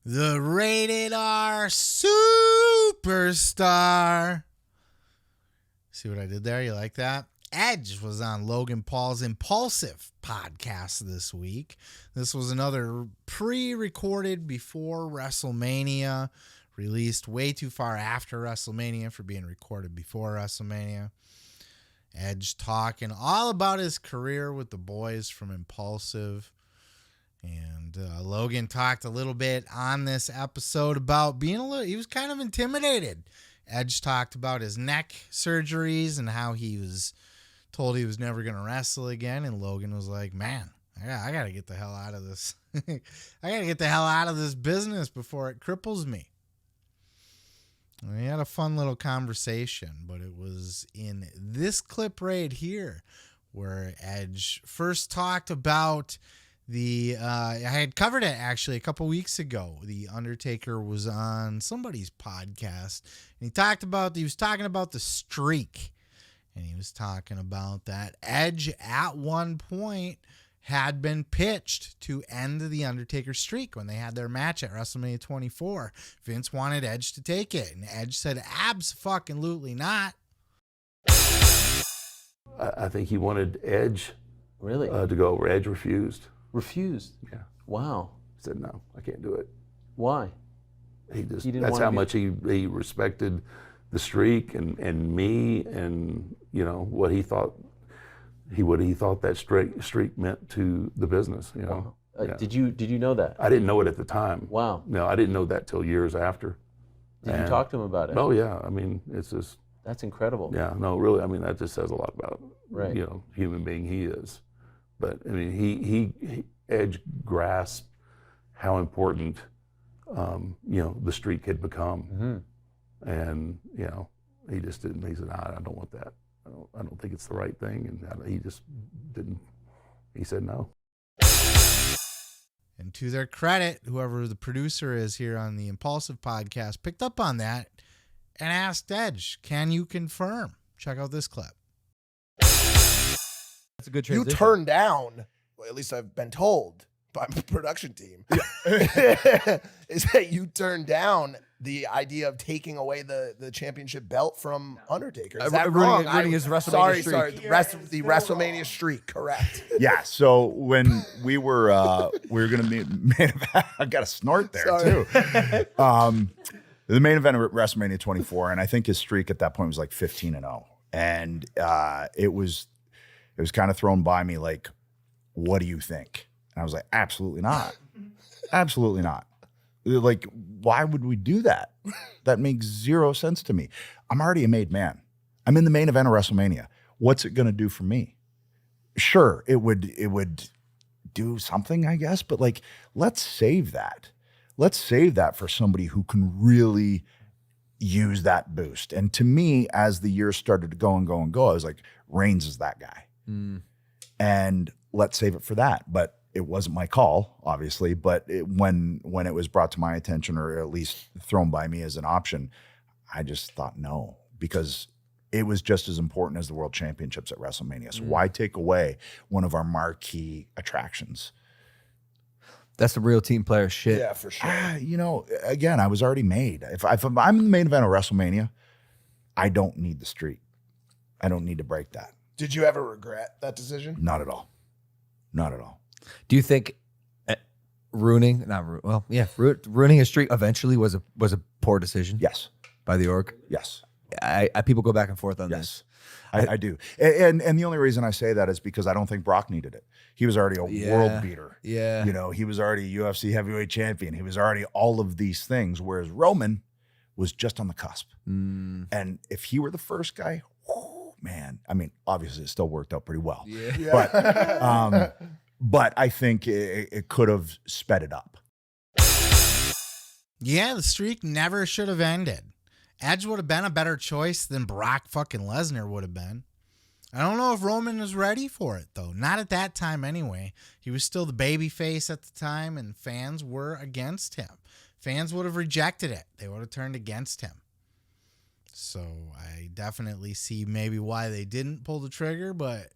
The rated R superstar. See what I did there? You like that? Edge was on Logan Paul's Impaulsive podcast this week. This was another pre-recorded before WrestleMania, released way too far after WrestleMania for being recorded before WrestleMania. Edge talking all about his career with the boys from Impaulsive. And Logan talked a little bit on this episode about being he was kind of intimidated. Edge talked about his neck surgeries and how he was told he was never going to wrestle again. And Logan was like, man, I got to get the hell out of this. I got to get the hell out of this business before it cripples me. And we had a fun little conversation, but it was in this clip right here where Edge first talked about I had covered it actually a couple weeks ago. The Undertaker was on somebody's podcast, and he was talking about the streak, and he was talking about that Edge at one point had been pitched to end the Undertaker streak when they had their match at WrestleMania 24. Vince wanted Edge to take it, and Edge said, abso-fucking-lutely not. I think he wanted Edge Really? to go over. Edge refused. Refused? Yeah. Wow. He said, no, I can't do it. Why? That's how much he respected the streak and me and, you know, what he thought that streak meant to the business, you know. Yeah. Did you know that? I didn't know it at the time. Wow. No, I didn't know that till years after. Did you talk to him about it? Oh yeah. I mean, it's just. That's incredible. Yeah. No, really. I mean, that just says a lot about right. You know, human being he is. But I mean, he Edge grasped how important you know, the streak had become, and you know, he just didn't. He said, I don't want that. I don't think it's the right thing, and he just didn't. He said no. And to their credit, whoever the producer is here on the Impaulsive podcast picked up on that and asked Edge, can you confirm? Check out this clip. That's a good transition. You turned down, well, at least I've been told by my production team, is that you turned down the idea of taking away the championship belt from Undertaker. Is that wrong? Ruining his WrestleMania streak. The WrestleMania streak, correct. Yeah, so when we were going to meet, I got a snort there too. The main event of WrestleMania 24, and I think his streak at that point was like 15-0. And it was kind of thrown by me like, what do you think? And I was like, absolutely not. Absolutely not. Like, why would we do that? That makes zero sense to me. I'm already a made man. I'm in the main event of WrestleMania. What's it going to do for me? Sure, it would do something, I guess, but like, let's save that. Let's save that for somebody who can really use that boost. And to me, as the years started to go and go and go, I was like, Reigns is that guy. And let's save it for that. But it wasn't my call, obviously, but when it was brought to my attention, or at least thrown by me as an option, I just thought no, because it was just as important as the World Championships at WrestleMania. So why take away one of our marquee attractions? That's the real team player shit. Yeah, for sure. You know, again, I was already made. If I'm in the main event of WrestleMania, I don't need the streak. I don't need to break that. Did you ever regret that decision? Not at all. Not at all. Do you think ruining a streak eventually was a poor decision? Yes. By the org? Yes. I people go back and forth on this. I do. And the only reason I say that is because I don't think Brock needed it. He was already a world beater. Yeah. You know, he was already UFC heavyweight champion. He was already all of these things, whereas Roman was just on the cusp. And if he were the first guy, man, I mean, obviously it still worked out pretty well. Yeah. But I think it could have sped it up. Yeah, the streak never should have ended. Edge would have been a better choice than Brock fucking Lesnar would have been. I don't know if Roman was ready for it, though. Not at that time, anyway. He was still the babyface at the time, and fans were against him. Fans would have rejected it. They would have turned against him. So I definitely see maybe why they didn't pull the trigger, but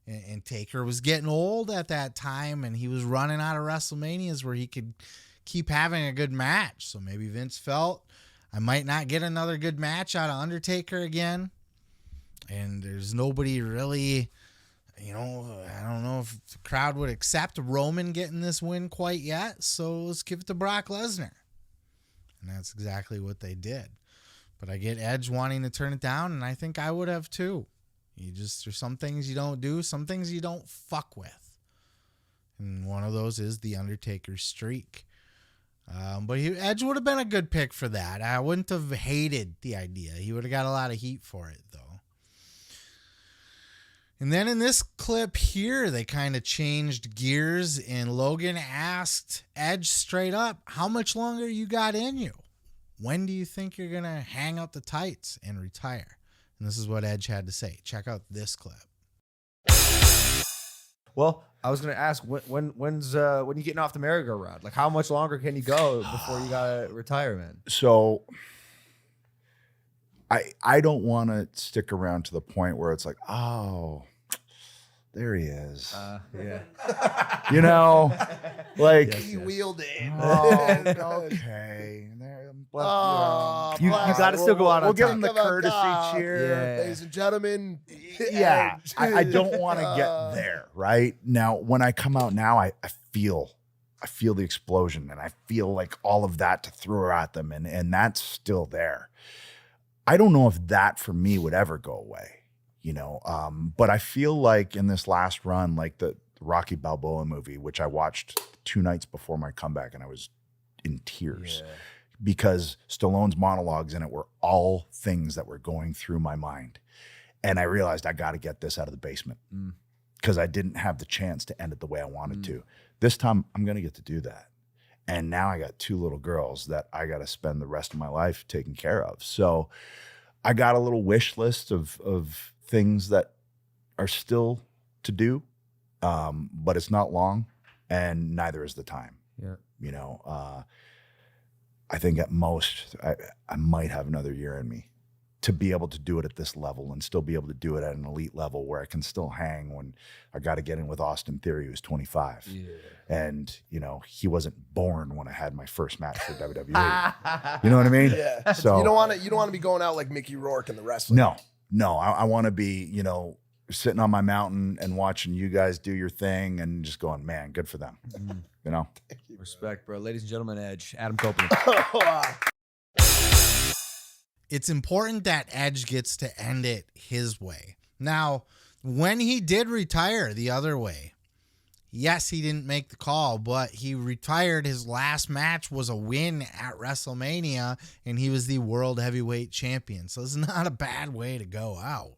and Taker was getting old at that time, and he was running out of WrestleManias where he could keep having a good match. So maybe Vince felt I might not get another good match out of Undertaker again. And there's nobody really, I don't know if the crowd would accept Roman getting this win quite yet. So let's give it to Brock Lesnar. And that's exactly what they did. But I get Edge wanting to turn it down, and I think I would have too. There's some things you don't do, some things you don't fuck with. And one of those is the Undertaker's streak. But Edge would have been a good pick for that. I wouldn't have hated the idea. He would have got a lot of heat for it, though. And then in this clip here, they kind of changed gears, and Logan asked Edge straight up, how much longer you got in you? When do you think you're going to hang up the tights and retire? And this is what Edge had to say. Check out this clip. Well, I was going to ask, when you getting off the merry-go-round? Like, how much longer can you go before you got to retire, man? So I don't want to stick around to the point where it's like, oh, there he is. Yeah. Like He wheeled in. Oh, okay. There, You got to still go out on We'll give top. him the courtesy cheer. Yeah. Ladies and gentlemen. Yeah, Edge. I don't want to get there. Right now, when I come out now, I feel the explosion, and I feel like all of that to throw at them, and that's still there. I don't know if that for me would ever go away, but I feel like in this last run, like the Rocky Balboa movie, which I watched 2 nights before my comeback, and I was in tears because Stallone's monologues in it were all things that were going through my mind. And I realized I got to get this out of the basement because I didn't have the chance to end it the way I wanted to. This time I'm going to get to do that. And now I got 2 little girls that I got to spend the rest of my life taking care of. So I got a little wish list of things that are still to do, but it's not long, and neither is the time. Yeah. I think at most I might have another year in me to be able to do it at this level and still be able to do it at an elite level where I can still hang when I got to get in with Austin Theory, who's 25. Yeah. And, he wasn't born when I had my first match for WWE. You know what I mean? Yeah. So you don't want to be going out like Mickey Rourke in the wrestling. No. I want to be, sitting on my mountain and watching you guys do your thing and just going, man, good for them. Respect, bro. Ladies and gentlemen, Edge, Adam Copeland. It's important that Edge gets to end it his way. Now, when he did retire the other way, yes, he didn't make the call, but he retired. His last match was a win at WrestleMania, and he was the World Heavyweight Champion. So it's not a bad way to go out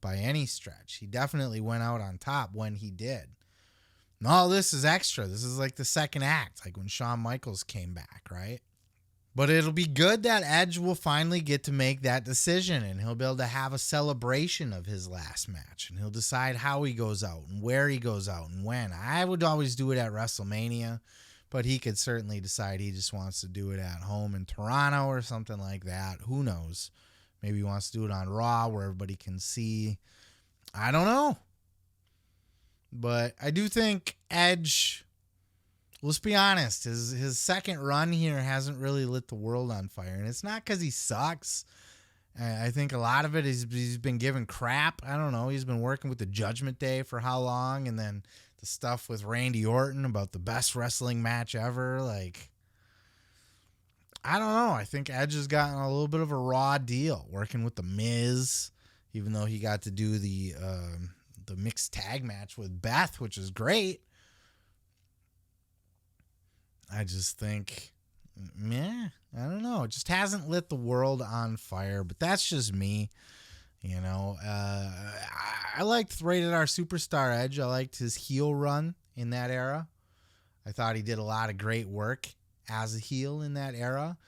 by any stretch. He definitely went out on top when he did. And all this is extra. This is like the second act, like when Shawn Michaels came back, right? But it'll be good that Edge will finally get to make that decision, and he'll be able to have a celebration of his last match, and he'll decide how he goes out and where he goes out and when. I would always do it at WrestleMania, but he could certainly decide he just wants to do it at home in Toronto or something like that. Who knows? Maybe he wants to do it on Raw where everybody can see. I don't know. But I do think Edge, let's be honest, his second run here hasn't really lit the world on fire. And it's not because he sucks. I think a lot of it is he's been given crap. I don't know. He's been working with the Judgment Day for how long? And then the stuff with Randy Orton about the best wrestling match ever. Like, I don't know. I think Edge has gotten a little bit of a raw deal working with The Miz, even though he got to do the mixed tag match with Beth, which is great. I just think, I don't know. It just hasn't lit the world on fire, but that's just me. I liked Rated R Superstar Edge. I liked his heel run in that era. I thought he did a lot of great work as a heel in that era.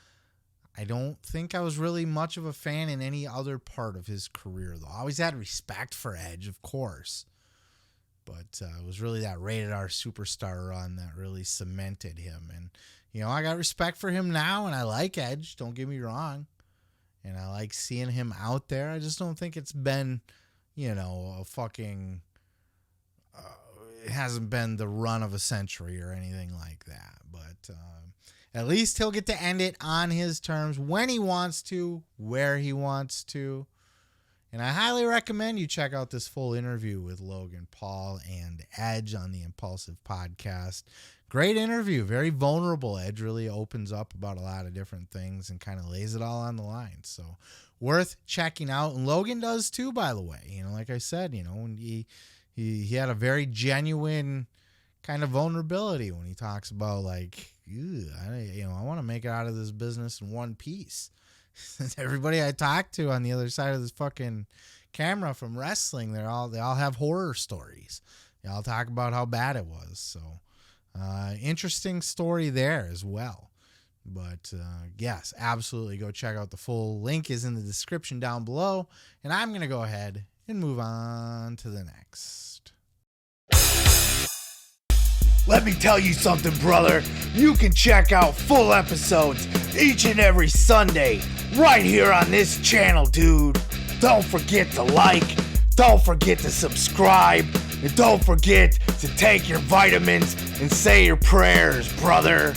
I don't think I was really much of a fan in any other part of his career, though. I always had respect for Edge, of course. But it was really that Rated R Superstar run that really cemented him. And, I got respect for him now, and I like Edge, don't get me wrong. And I like seeing him out there. I just don't think it's been, a fucking... it hasn't been the run of a century or anything like that. But at least he'll get to end it on his terms when he wants to, where he wants to. And I highly recommend you check out this full interview with Logan Paul and Edge on the Impaulsive podcast. Great interview, very vulnerable. Edge really opens up about a lot of different things and kind of lays it all on the line. So worth checking out. And Logan does too, by the way. You know, like I said, you know, when he had a very genuine kind of vulnerability when he talks about like, I want to make it out of this business in one piece. Everybody I talk to on the other side of this fucking camera from wrestling, they all have horror stories. They all talk about how bad it was. So interesting story there as well. But yes, absolutely go check out the full link is in the description down below. And I'm going to go ahead and move on to the next. Let me tell you something, brother. You can check out full episodes each and every Sunday right here on this channel, dude. Don't forget to like, don't forget to subscribe, and don't forget to take your vitamins and say your prayers, brother.